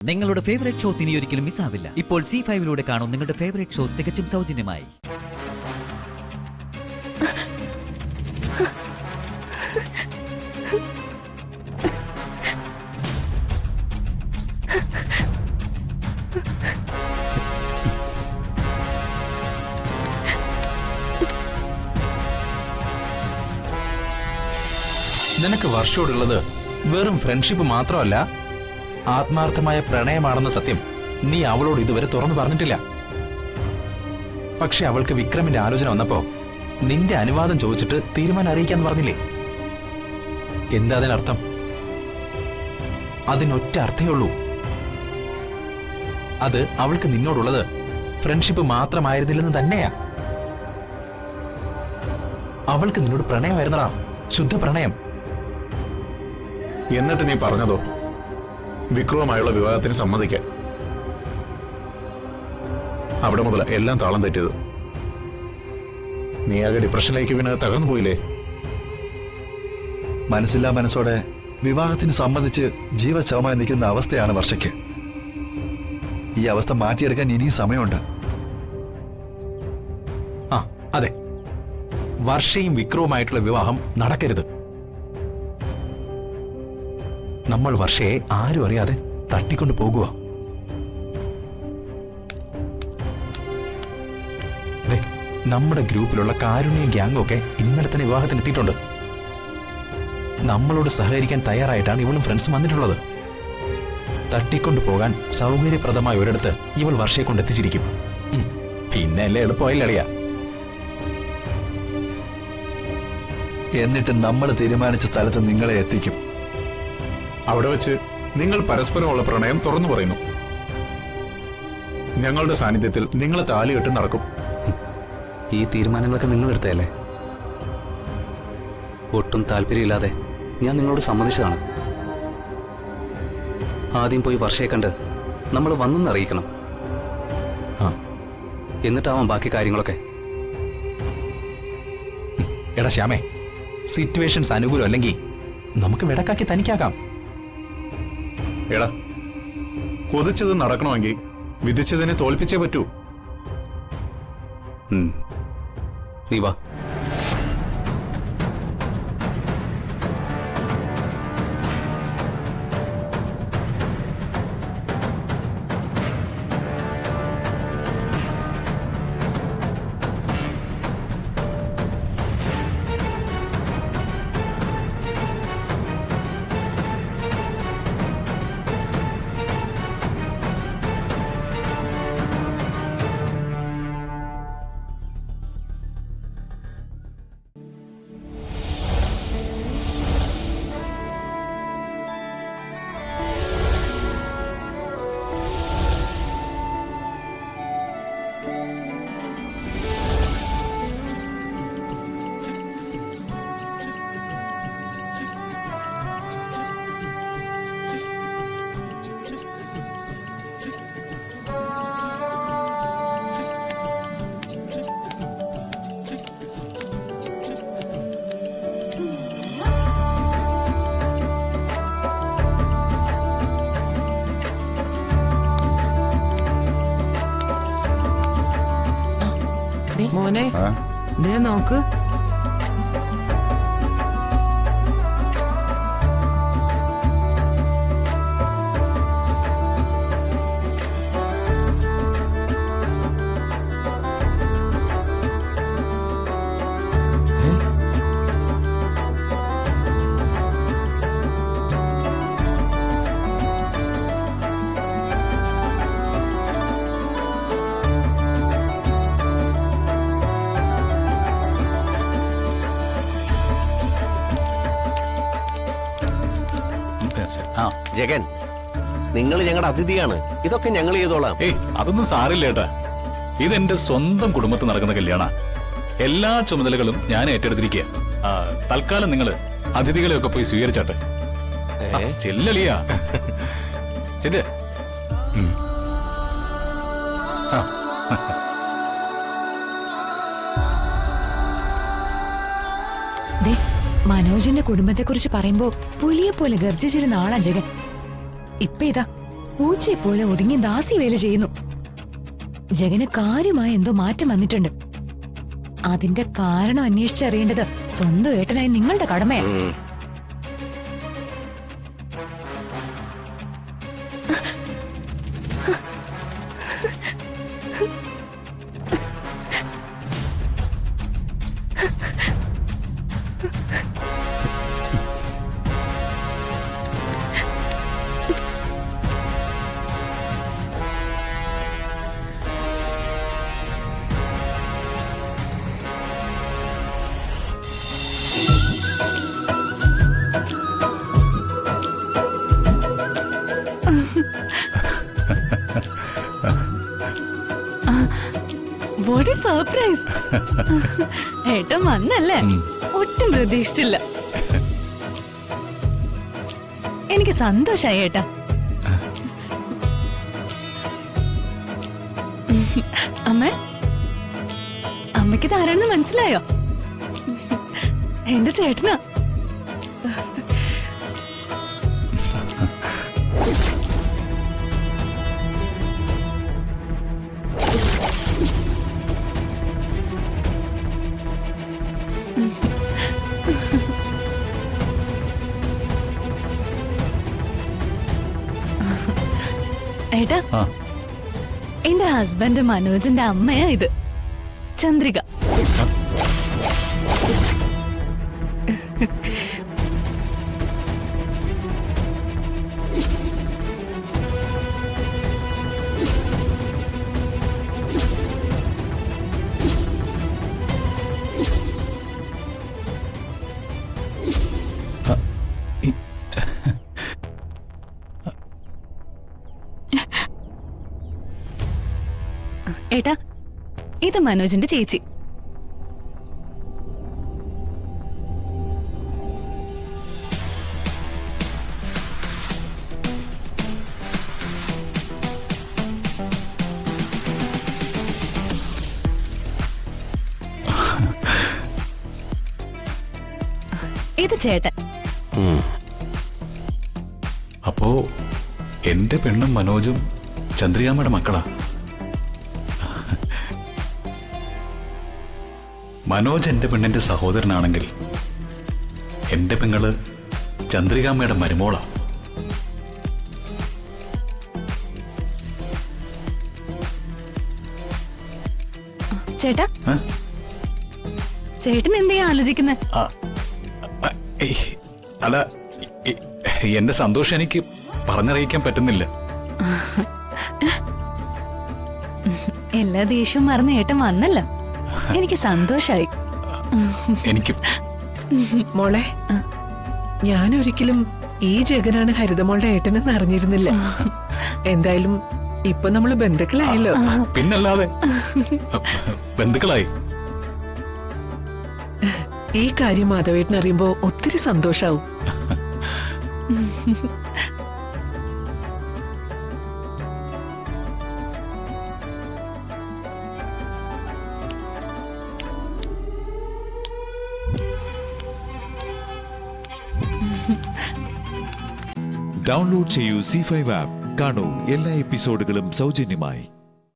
നിങ്ങളുടെ favourite shows ഇനി ഒരിക്കലും മിസ്സാവില്ല. ഇപ്പോൾ C5 കാണും നിങ്ങളുടെ ഫേവറേറ്റ് ഷോസ് തികച്ചും സൗജന്യമായി. നിനക്ക് വർഷോടുള്ളത് വെറും ഫ്രണ്ട്ഷിപ്പ് മാത്രമല്ല, ആത്മാർത്ഥമായ പ്രണയമാണെന്ന സത്യം നീ അവളോട് ഇതുവരെ തുറന്നു പറഞ്ഞിട്ടില്ല. പക്ഷെ അവൾക്ക് വിക്രമിന്റെ ആലോചന വന്നപ്പോ നിന്റെ അനുവാദം ചോദിച്ചിട്ട് തീരുമാനം അറിയിക്കാന്ന് പറഞ്ഞില്ലേ? എന്താ അതിനർത്ഥം? അതിനൊറ്റ അർത്ഥമേ ഉള്ളൂ. അത് അവൾക്ക് നിന്നോടുള്ളത് ഫ്രണ്ട്ഷിപ്പ് മാത്രമായിരുന്നില്ലെന്ന് തന്നെയാ. അവൾക്ക് നിന്നോട് പ്രണയമായിരുന്നടാ, ശുദ്ധ പ്രണയം. എന്നിട്ട് നീ പറഞ്ഞതോ വിക്രവുമായുള്ള വിവാഹത്തിന് സമ്മതിക്കാൻ? അവിടെ മുതൽ എല്ലാം താളം തെറ്റിയത്. നീ ആകെ ഡിപ്രഷനിലേക്ക് വീണ് തകർന്നു പോയില്ലേ? മനസ്സില്ലാ മനസ്സോടെ വിവാഹത്തിന് സമ്മതിച്ച് ജീവശവമായി നിൽക്കുന്ന അവസ്ഥയാണ് വർഷയ്ക്ക്. ഈ അവസ്ഥ മാറ്റിയെടുക്കാൻ ഇനിയും സമയമുണ്ട്. ആ അതെ, വർഷയും വിക്രവുമായിട്ടുള്ള വിവാഹം നടക്കരുത്. നമ്മൾ വർഷയെ ആരും അറിയാതെ തട്ടിക്കൊണ്ട് പോകുക. നമ്മുടെ ഗ്രൂപ്പിലുള്ള കാരുണ്യ ഗ്യാങ്ങും ഒക്കെ ഇന്നലെ തന്നെ വിവാഹത്തിന് എത്തിയിട്ടുണ്ട്. നമ്മളോട് സഹകരിക്കാൻ തയ്യാറായിട്ടാണ് ഇവളും ഫ്രണ്ട്സും വന്നിട്ടുള്ളത്. തട്ടിക്കൊണ്ടു പോകാൻ സൗകര്യപ്രദമായ ഒരിടത്ത് ഇവൾ വർഷയെ കൊണ്ട് എത്തിച്ചിരിക്കും. പിന്നെ അല്ലേ എളുപ്പമായില്ല അളിയാ. എന്നിട്ട് നമ്മൾ തീരുമാനിച്ച സ്ഥലത്ത് നിങ്ങളെ എത്തിക്കും. അവിടെ വെച്ച് നിങ്ങൾ പരസ്പരമുള്ള പ്രണയം തുറന്നു പറയുന്നു. ഞങ്ങളുടെ സാന്നിധ്യത്തിൽ നിങ്ങളെ താലികെട്ട് നടക്കും. ഈ തീരുമാനങ്ങളൊക്കെ നിങ്ങൾ എടുത്തതല്ലേ? ഒട്ടും താല്പര്യമില്ലാതെ ഞാൻ നിങ്ങളോട് സമ്മതിച്ചതാണ്. ആദ്യം പോയി വർഷയെ കണ്ട് നമ്മൾ വന്നെന്ന് അറിയിക്കണം. എന്നിട്ടാവാം ബാക്കി കാര്യങ്ങളൊക്കെ. എടാ ശ്യാമേ, സിറ്റുവേഷൻസ് അനുകൂലം അല്ലെങ്കിൽ നമുക്ക് വിടക്കാക്കി തനിക്കാക്കാം. എടാ, കൊതിച്ചത് നടക്കണമെങ്കിൽ വിധിച്ചതിനെ തോൽപ്പിച്ചേ പറ്റൂ. നീ വാ. മോനെ ദേ നോക്ക്. ജഗൻ, നിങ്ങൾ ഞങ്ങളുടെ അതിഥിയാണ്. ഇതൊക്കെ ഞങ്ങൾ ചെയ്തോളാം. അതൊന്നും സാരില്ലേട്ടാ. ഇതെന്റെ സ്വന്തം കുടുംബത്തിൽ നടക്കുന്ന കല്യാണ. എല്ലാ ചുമതലകളും ഞാൻ ഏറ്റെടുത്തിരിക്കുക. തൽക്കാലം നിങ്ങൾ അതിഥികളെയൊക്കെ പോയി സ്വീകരിച്ചാട്ടെ. ചെല്ലളിയാ ചെല്ല്. മനോജിന്റെ കുടുംബത്തെ കുറിച്ച് പറയുമ്പോ പുലിയെ പോലെ ഗർജിച്ചിരുന്ന ആളാ ജഗൻ. ഇപ്പൊ ഇതാ പൂച്ചയെ പോലെ ഒതുങ്ങി ദാസി വേല ചെയ്യുന്നു. ജഗന് കാര്യമായ എന്തോ മാറ്റം വന്നിട്ടുണ്ട്. അതിന്റെ കാരണം അന്വേഷിച്ചറിയേണ്ടത് സ്വന്തം ഏട്ടനായി നിങ്ങളുടെ കടമയാ. What a surprise! ഏട്ടൻ വന്നല്ലേ? ഒട്ടും പ്രതീക്ഷിച്ചില്ല. എനിക്ക് സന്തോഷായി ഏട്ടാ. അമ്മ, അമ്മയ്ക്ക് ആരാണെന്ന് മനസ്സിലായോ? എന്റെ ചേട്ടനാ. ഏട്ടാ, എന്റെ ഹസ്ബൻഡ് മനോജിന്റെ അമ്മയാ ഇത്, ചന്ദ്രിക. ഏട്ടാ, ഇത് മനോജിന്റെ ചേച്ചി. ഇത് ചേട്ടൻ. അപ്പോ എന്റെ പെണ്ണും മനോജും ചന്ദ്രികാമ്മയുടെ മക്കളാ. മനോജ് എന്റെ പെണ്ണിന്റെ സഹോദരനാണെങ്കിൽ എന്റെ പെങ്ങള് ചന്ദ്രികാമ്മയുടെ മരുമോളാ. ചേട്ടാ, ചേട്ടൻ എന്തെയാ ആലോചിക്കുന്നെ? അല്ല, എന്റെ സന്തോഷം എനിക്ക് പറഞ്ഞറിയിക്കാൻ പറ്റുന്നില്ല. എല്ലാ ദേഷ്യവും മറന്ന് ഏട്ടൻ വന്നല്ലോ, എനിക്ക് സന്തോഷായി. എനിക്ക് മോളെ, ഞാനൊരിക്കലും ഈ ജഗനാണ് ഹരിതമോളുടെ ഏട്ടനെന്ന് അറിഞ്ഞിരുന്നില്ല. എന്തായാലും ഇപ്പൊ നമ്മള് ബന്ധുക്കളായല്ലോ. പിന്നല്ലാതെ ബന്ധുക്കളായി. ഈ കാര്യം മാധവേട്ടൻ അറിയുമ്പോ ഒത്തിരി സന്തോഷാവും. ഡൗൺലോഡ് ചെയ്യൂ C5 ആപ്പ്. കാണൂ എല്ലാ എപ്പിസോഡുകളും സൗജന്യമായി.